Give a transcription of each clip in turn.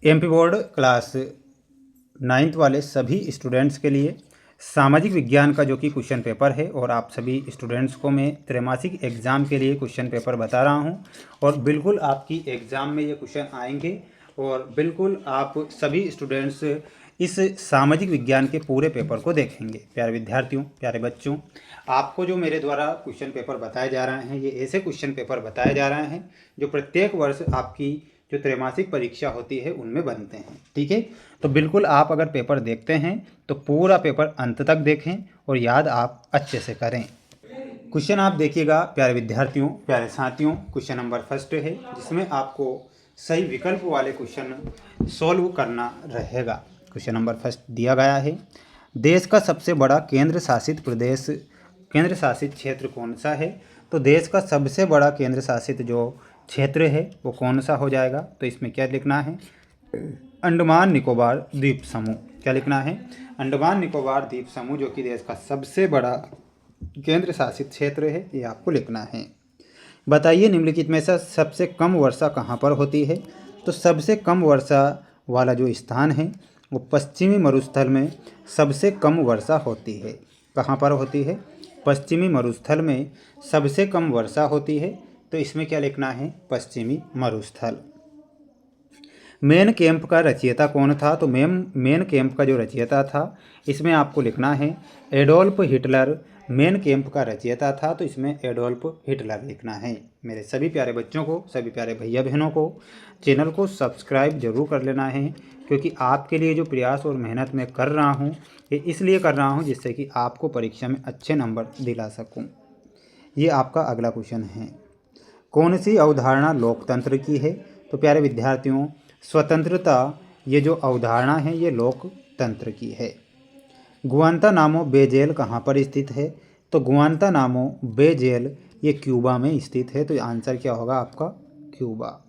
MP board class 9th वाले सभी students के लिए सामाजिक विज्ञान का जो कि क्वेश्चन पेपर है, और आप सभी स्टूडेंट्स को मैं त्रैमासिक एग्ज़ाम के लिए क्वेश्चन पेपर बता रहा हूं, और बिल्कुल आपकी एग्ज़ाम में ये क्वेश्चन आएंगे, और बिल्कुल आप सभी स्टूडेंट्स इस सामाजिक विज्ञान के पूरे पेपर को देखेंगे। प्यारे विद्यार्थियों, प्यारे बच्चों, आपको जो मेरे द्वारा क्वेश्चन पेपर बताए जा रहे हैं, ये ऐसे क्वेश्चन पेपर बताए जा रहे हैं जो प्रत्येक वर्ष आपकी जो त्रैमासिक परीक्षा होती है उनमें बनते हैं। ठीक है, तो बिल्कुल आप अगर पेपर देखते हैं तो पूरा पेपर अंत तक देखें और याद आप अच्छे से करें। क्वेश्चन आप देखिएगा प्यारे विद्यार्थियों, प्यारे साथियों। क्वेश्चन नंबर फर्स्ट है, जिसमें आपको सही विकल्प वाले क्वेश्चन सॉल्व करना रहेगा। क्वेश्चन नंबर फर्स्ट दिया गया है, देश का सबसे बड़ा केंद्र शासित क्षेत्र कौन सा है? तो देश का सबसे बड़ा केंद्र शासित जो क्षेत्र है वो कौन सा हो जाएगा? तो इसमें क्या लिखना है? अंडमान निकोबार द्वीप समूह। क्या लिखना है? अंडमान निकोबार द्वीप समूह, जो कि देश का सबसे बड़ा केंद्र शासित क्षेत्र है, ये आपको लिखना है। बताइए निम्नलिखित में से सबसे कम वर्षा कहाँ पर होती है? तो सबसे कम वर्षा वाला जो स्थान है वो पश्चिमी मरुस्थल में सबसे कम वर्षा होती है। कहाँ पर होती है? पश्चिमी मरुस्थल में सबसे कम वर्षा होती है। तो इसमें क्या लिखना है? पश्चिमी मरुस्थल। मेन कैंप का रचयिता कौन था? तो मेन कैंप का जो रचयिता था, इसमें आपको लिखना है एडोल्फ हिटलर मेन कैंप का रचयिता था। तो इसमें एडोल्फ हिटलर लिखना है। मेरे सभी प्यारे बच्चों को, सभी प्यारे भैया बहनों को चैनल को सब्सक्राइब जरूर कर लेना है, क्योंकि आपके लिए जो प्रयास और मेहनत मैं कर रहा हूँ ये इसलिए कर रहा हूँ जिससे कि आपको परीक्षा में अच्छे नंबर दिला सकूँ। ये आपका अगला क्वेश्चन है, कौन सी अवधारणा लोकतंत्र की है? तो प्यारे विद्यार्थियों, स्वतंत्रता ये जो अवधारणा है ये लोकतंत्र की है। गुआंतानामो बे जेल कहाँ पर स्थित है? तो गुआंतानामो बे जेल ये क्यूबा में स्थित है। तो आंसर क्या होगा आपका? क्यूबा।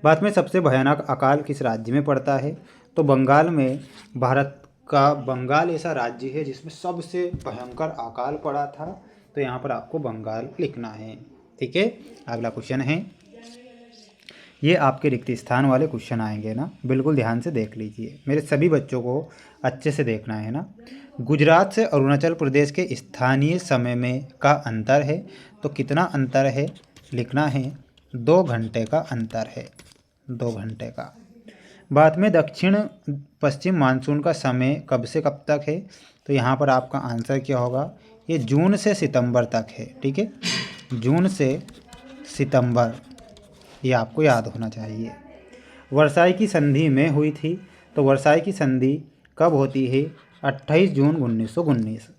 भारत में सबसे भयानक अकाल किस राज्य में पड़ता है? तो बंगाल में। भारत का बंगाल ऐसा राज्य है जिसमें सबसे भयंकर अकाल पड़ा था। तो यहाँ पर आपको बंगाल लिखना है। ठीक है, अगला क्वेश्चन है, ये आपके रिक्त स्थान वाले क्वेश्चन आएंगे ना, बिल्कुल ध्यान से देख लीजिए। मेरे सभी बच्चों को अच्छे से देखना है ना। गुजरात से अरुणाचल प्रदेश के स्थानीय समय में का अंतर है। तो कितना अंतर है? लिखना है 2 घंटे का अंतर है, 2 घंटे का। भारत में दक्षिण पश्चिम मानसून का समय कब से कब तक है? तो यहाँ पर आपका आंसर क्या होगा? ये जून से सितंबर तक है। ठीक है, जून से सितंबर, ये आपको याद होना चाहिए। वर्साई की संधि में हुई थी। तो वर्साई की संधि कब होती है? 28 जून 1919।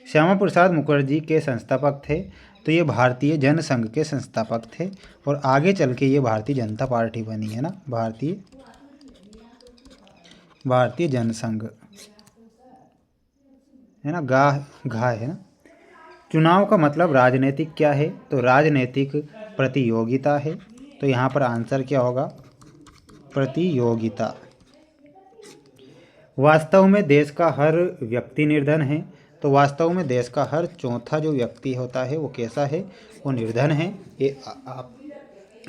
श्यामा प्रसाद मुखर्जी के संस्थापक थे। तो ये भारतीय जनसंघ के संस्थापक थे, और आगे चल के ये भारतीय जनता पार्टी बनी है ना, भारतीय जनसंघ है ना, घा है ना। चुनाव का मतलब राजनीतिक क्या है? तो राजनीतिक प्रतियोगिता है। तो यहाँ पर आंसर क्या होगा? प्रतियोगिता। वास्तव में देश का हर व्यक्ति निर्धन है। तो वास्तव में देश का हर चौथा जो व्यक्ति होता है वो कैसा है? वो निर्धन है। ये आप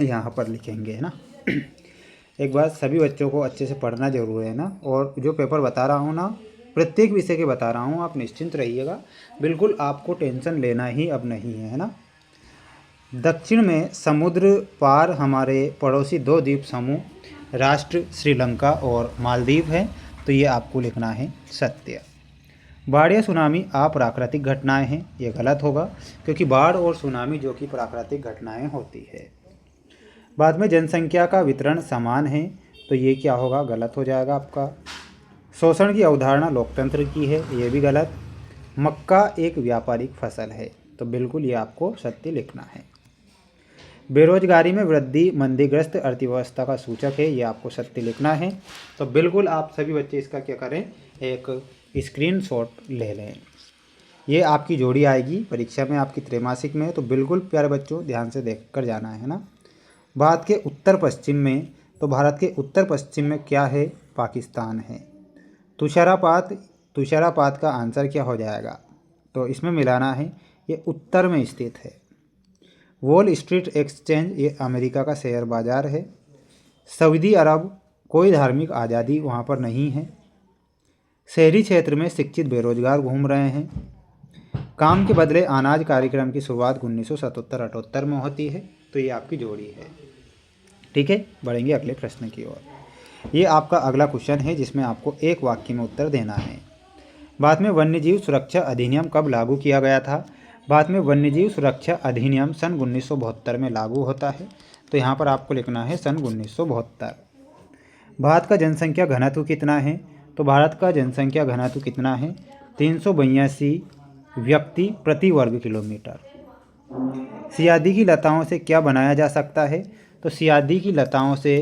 यहाँ पर लिखेंगे है ना। एक बार सभी बच्चों को अच्छे से पढ़ना जरूर है ना, और जो पेपर बता रहा हूँ ना, प्रत्येक विषय के बता रहा हूँ, आप निश्चिंत रहिएगा, बिल्कुल आपको टेंशन लेना ही अब नहीं है ना। दक्षिण में समुद्र पार हमारे पड़ोसी 2 द्वीप समूह राष्ट्र श्रीलंका और मालदीव है। तो ये आपको लिखना है सत्य। बाढ़ या सुनामी अप्राकृतिक घटनाएं हैं, ये गलत होगा, क्योंकि बाढ़ और सुनामी जो कि प्राकृतिक घटनाएं होती है। बाद में जनसंख्या का वितरण समान है। तो ये क्या होगा? गलत हो जाएगा आपका। शोषण की अवधारणा लोकतंत्र की है, ये भी गलत। मक्का एक व्यापारिक फसल है। तो बिल्कुल ये आपको सत्य लिखना है। बेरोजगारी में वृद्धि मंदीग्रस्त अर्थव्यवस्था का सूचक है, ये आपको सत्य लिखना है। तो बिल्कुल आप सभी बच्चे इसका क्या करें? एक स्क्रीनशॉट ले लें। ये आपकी जोड़ी आएगी परीक्षा में, आपकी त्रैमासिक में। तो बिल्कुल प्यारे बच्चों ध्यान से देख कर जाना है ना। भारत के उत्तर पश्चिम में, तो भारत के उत्तर पश्चिम में क्या है? पाकिस्तान है। तुषारापात का आंसर क्या हो जाएगा? तो इसमें मिलाना है, ये उत्तर में स्थित है। वॉल स्ट्रीट एक्सचेंज ये अमेरिका का शेयर बाजार है। सऊदी अरब कोई धार्मिक आज़ादी वहाँ पर नहीं है। शहरी क्षेत्र में शिक्षित बेरोजगार घूम रहे हैं। काम के बदले अनाज कार्यक्रम की शुरुआत 1977-78 में होती है। तो ये आपकी जोड़ी है। ठीक है, बढ़ेंगे अगले प्रश्न की ओर। ये आपका अगला क्वेश्चन है जिसमें आपको एक वाक्य में उत्तर देना है। भारत में वन्यजीव सुरक्षा अधिनियम कब लागू किया गया था? भारत में वन्यजीव सुरक्षा अधिनियम सन 1972 में लागू होता है। तो यहाँ पर आपको लिखना है सन 1972। भारत का जनसंख्या घनत्व कितना है? तो भारत का जनसंख्या घनत्व कितना है? 382 व्यक्ति प्रति वर्ग किलोमीटर। सियादी की लताओं से क्या बनाया जा सकता है? तो सियादी की लताओं से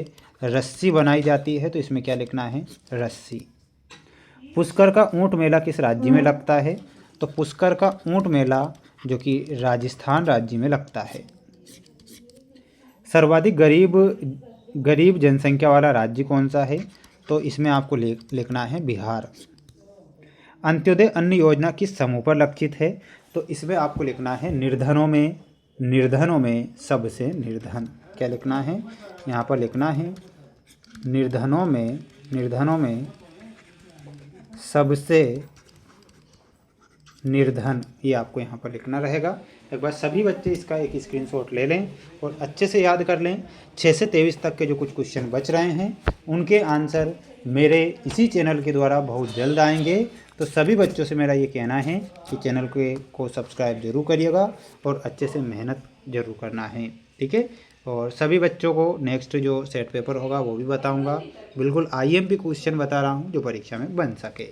रस्सी बनाई जाती है। तो इसमें क्या लिखना है? रस्सी। पुष्कर का ऊंट मेला किस राज्य में लगता है? तो पुष्कर का ऊंट मेला जो कि राजस्थान राज्य में लगता है। सर्वाधिक गरीब जनसंख्या वाला राज्य कौन सा है? तो इसमें आपको लिखना है बिहार। अंत्योदय अन्न योजना किस समूह पर लक्षित है? तो इसमें आपको लिखना है निर्धनों में सबसे निर्धन। क्या लिखना है? यहाँ पर लिखना है निर्धनों में सबसे निर्धन। ये आपको यहाँ पर लिखना रहेगा। एक बार सभी बच्चे इसका एक स्क्रीनशॉट ले लें और अच्छे से याद कर लें। 6 से 23 तक के जो कुछ क्वेश्चन बच रहे हैं उनके आंसर मेरे इसी चैनल के द्वारा बहुत जल्द आएंगे। तो सभी बच्चों से मेरा ये कहना है कि चैनल को सब्सक्राइब जरूर करिएगा और अच्छे से मेहनत जरूर करना है। ठीक है, और सभी बच्चों को नेक्स्ट जो सेट पेपर होगा वो भी बताऊंगा। बिल्कुल IMP क्वेश्चन बता रहा हूँ जो परीक्षा में बन सके।